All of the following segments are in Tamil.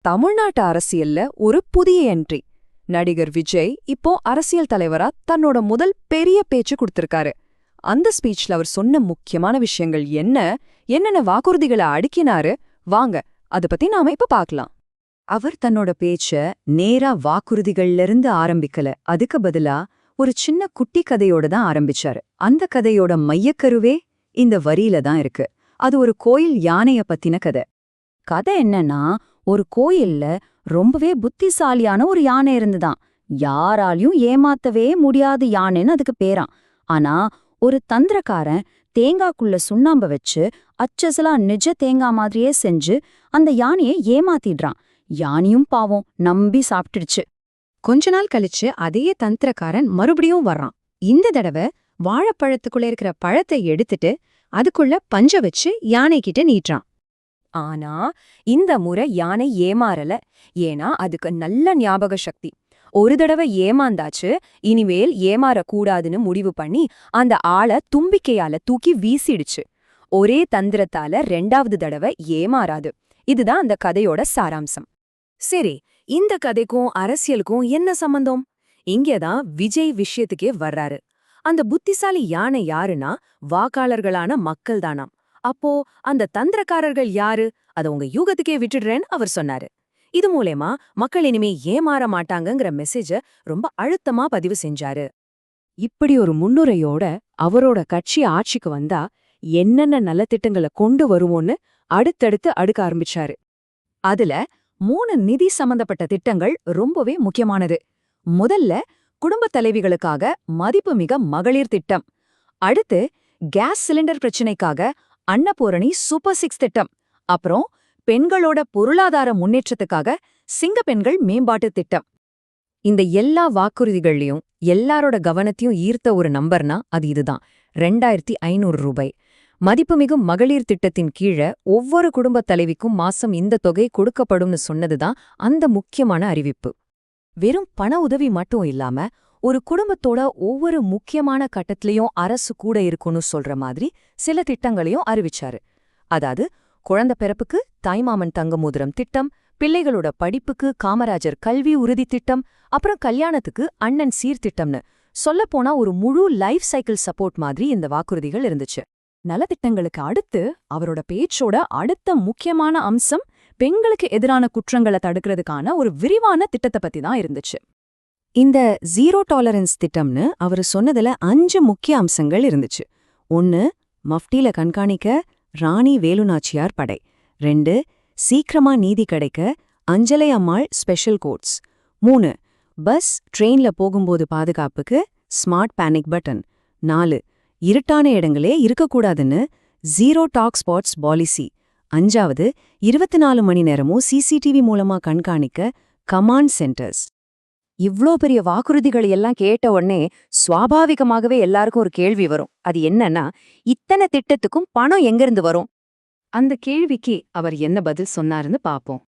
தமிழ்நாட்டு அரசியல்ல ஒரு புதிய என்ட்ரி. நடிகர் விஜய் இப்போ அரசியல் தலைவரா தன்னோட முதல் பெரிய பேச்சு கொடுத்திருக்காரு. அந்த ஸ்பீச்ல அவர் சொன்ன முக்கியமான விஷயங்கள் என்னென்ன வாக்குறுதிகளை அடுக்கினாரு, வாங்க அத பத்தி நாம இப்ப பார்க்கலாம். அவர் தன்னோட பேச்ச நேரா வாக்குறுதிகள்ல இருந்து ஆரம்பிக்கல, அதுக்கு பதிலா ஒரு சின்ன குட்டி கதையோட தான் ஆரம்பிச்சாரு. அந்த கதையோட மையக்கருவே இந்த வரியில தான் இருக்கு. அது ஒரு கோயில் யானைய பத்தின கதை. கதை என்னன்னா, ஒரு கோயில்ல ரொம்பவே புத்திசாலியான ஒரு யானை இருந்துதான். யாராலையும் ஏமாத்தவே முடியாத யானைன்னு அதுக்கு பேராம். ஆனா ஒரு தந்திரக்காரன் தேங்காய்க்குள்ள சுண்ணாம்ப வச்சு அச்சசலா நிஜ தேங்காய் மாதிரியே செஞ்சு அந்த யானையை ஏமாத்திடுறான். யானையும் பாவம் நம்பி சாப்பிட்டுடுச்சு. கொஞ்ச நாள் கழிச்சு அதே தந்திரக்காரன் மறுபடியும் வர்றான். இந்த தடவை வாழைப்பழத்துக்குள்ள இருக்கிற பழத்தை எடுத்துட்டு அதுக்குள்ள பஞ்ச வச்சு யானை கிட்ட நீட்டுறான். ஆனா இந்த முறை யானை ஏமாறல. ஏன்னா அதுக்கு நல்ல ஞாபக சக்தி. ஒரு தடவை ஏமாந்தாச்சு, இனிமேல் ஏமாறக்கூடாதுன்னு முடிவு பண்ணி அந்த ஆளை தும்பிக்கையால தூக்கி வீசிடுச்சு. ஒரே தந்திரத்தால 2வது தடவை ஏமாறாது. இதுதான் அந்த கதையோட சாராம்சம். சரி, இந்த கதைக்கும் அரசியலுக்கும் என்ன சம்பந்தம்? இங்கேதான் விஜய் விஷயத்துக்கே வர்றாரு. அந்த புத்திசாலி யானை யாருன்னா வாக்காளர்களான மக்கள் தானாம். அப்போ அந்த தந்திரக்காரர்கள் யாரு? அத உங்க யூகத்துக்கே விட்டுடுறேன்னு அவர் சொன்னாரு. இது மூலமா மக்கள் இனிமே ஏமாற மாட்டாங்கங்கிற மெசேஜ ரொம்ப அழுத்தமா பதிவு செஞ்சாரு. இப்படி ஒரு முன்னுரையோட அவரோட கட்சி ஆட்சிக்கு வந்தா என்னென்ன நலத்திட்டங்களை கொண்டு வருவோன்னு அடுத்தடுத்து அடுக்க ஆரம்பிச்சாரு. அதுல 3 நிதி சம்பந்தப்பட்ட திட்டங்கள் ரொம்பவே முக்கியமானது. முதல்ல குடும்பத் தலைவிகளுக்காக மதிப்புமிக மகளிர் திட்டம். அடுத்து கேஸ் சிலிண்டர் பிரச்சினைக்காக அன்னபூரணி சூப்பர் 6 திட்டம். அப்புறம் பெண்களோட பொருளாதார முன்னேற்றத்துக்காக சிங்க பெண்கள் மேம்பாட்டு திட்டம். இந்த எல்லா வாக்குறுதிகள்லயும் எல்லாரோட கவனத்தையும் ஈர்த்த ஒரு நம்பர்னா அது இதுதான், 2500 ரூபாய். மதிப்புமிகும் மகளிர் திட்டத்தின் கீழே ஒவ்வொரு குடும்பத் தலைவிக்கும் மாசம் இந்த தொகை கொடுக்கப்படும்னு சொன்னதுதான் அந்த முக்கியமான அறிவிப்பு. வெறும் பண உதவி மட்டும் இல்லாம ஒரு குடும்பத்தோட ஒவ்வொரு முக்கியமான கட்டத்திலையும் அரசு கூட இருக்குன்னு சொல்ற மாதிரி சில திட்டங்களையும் அறிவிச்சாரு. அதாவது குழந்தை பிறப்புக்கு தாய்மாமன் தங்க மோதிரம் திட்டம், பிள்ளைகளோட படிப்புக்கு காமராஜர் கல்வி உறுதி திட்டம், அப்புறம் கல்யாணத்துக்கு அண்ணன் சீர்திட்டம்னு சொல்லப்போனா ஒரு முழு லைஃப் சைக்கிள் சப்போர்ட் மாதிரி இந்த வாக்குறுதிகள் இருந்துச்சு. நலத்திட்டங்களுக்கு அடுத்து அவரோட பேச்சோட அடுத்த முக்கியமான அம்சம் பெண்களுக்கு எதிரான குற்றங்களை தடுக்கிறதுக்கான ஒரு விரிவான திட்டத்தை பத்தி தான் இருந்துச்சு. இந்த ஜீரோ டாலரன்ஸ் திட்டம்னு அவரு சொன்னதுல 5 முக்கிய அம்சங்கள் இருந்துச்சு. 1. மஃப்டில கண்காணிக்க ராணி வேலுநாச்சியார் படை. 2. சீக்கிரமா நீதி கிடைக்க அஞ்சலை அம்மாள் ஸ்பெஷல் கோர்ட்ஸ். 3. பஸ் ட்ரெயின்ல போகும்போது பாதுகாப்புக்கு ஸ்மார்ட் பேனிக் பட்டன். 4. இருட்டான இடங்களே இருக்கக்கூடாதுன்னு ஜீரோ டாக் ஸ்பாட்ஸ் பாலிசி. 5வது 24 மணி நேரமும் சிசிடிவி மூலமா கண்காணிக்க கமாண்ட் சென்டர்ஸ். இவ்ளோ பெரிய வாக்குறுதிகள் எல்லாம் கேட்ட உடனே சுவாபாவிகமாகவே எல்லாருக்கும் ஒரு கேள்வி வரும். அது என்னன்னா, இத்தனை திட்டத்துக்கும் பணம் எங்கிருந்து வரும்? அந்த கேள்விக்கு அவர் என்ன பதில் சொன்னாருன்னு பாப்போம்.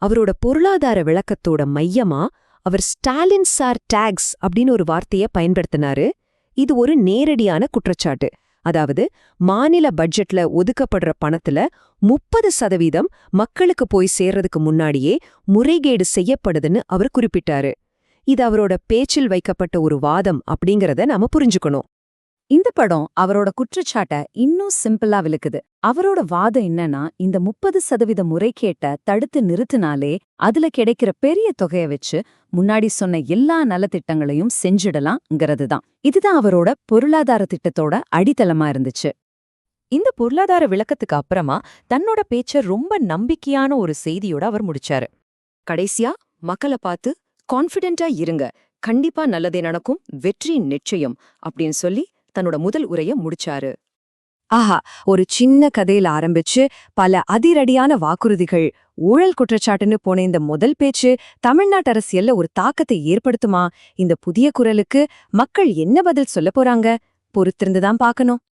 அவரோட பொருளாதார விளக்கத்தோட மையமா அவர் ஸ்டாலின் சார் டாக்ஸ் அப்படின்னு ஒரு வார்த்தைய பயன்படுத்தினாரு. இது ஒரு நேரடியான குற்றச்சாட்டு. அதாவது மாநில பட்ஜெட்ல ஒதுக்கப்படுற பணத்துல 30% மக்களுக்கு போய் சேர்றதுக்கு முன்னாடியே முறைகேடு செய்யப்படுதுன்னு அவர் குறிப்பிட்டாரு. இது அவரோட பேச்சில் வைக்கப்பட்ட ஒரு வாதம் அப்படிங்கறத நாம புரிஞ்சுக்கணும். இந்த படம் அவரோட குற்றச்சாட்டை இன்னும் சிம்பிளா விளக்குது. அவரோட வாதம் என்னன்னா, இந்த 30% முறைகேட்ட தடுத்து நிறுத்தினாலே அதுல கிடைக்கிற பெரிய தொகையை வச்சு முன்னாடி சொன்ன எல்லா நலத்திட்டங்களையும் செஞ்சிடலாம்ங்கிறது தான். இதுதான் அவரோட பொருளாதார திட்டத்தோட அடித்தளமா இருந்துச்சு. இந்த பொருளாதார விளக்கத்துக்கு அப்புறமா தன்னோட பேச்ச ரொம்ப நம்பிக்கையான ஒரு செய்தியோட அவர் முடிச்சாரு. கடைசியா மக்களை பார்த்து கான்ஃபிடென்ட்டா இருங்க, கண்டிப்பா நல்லதே நடக்கும், வெற்றி நிச்சயம் அப்படின்னு சொல்லி தன்னோட முதல் உரைய முடிச்சாரு. ஆஹா, ஒரு சின்ன கதையில ஆரம்பிச்சு பல அதிரடியான வாக்குறுதிகள், ஊழல் குற்றச்சாட்டுன்னு போன இந்த முதல் பேச்சு தமிழ்நாட்டு அரசியல்ல ஒரு தாக்கத்தை ஏற்படுத்துமா? இந்த புதிய குரலுக்கு மக்கள் என்ன பதில் சொல்லப் போறாங்க? பொறுத்திருந்துதான் பார்க்கணும்.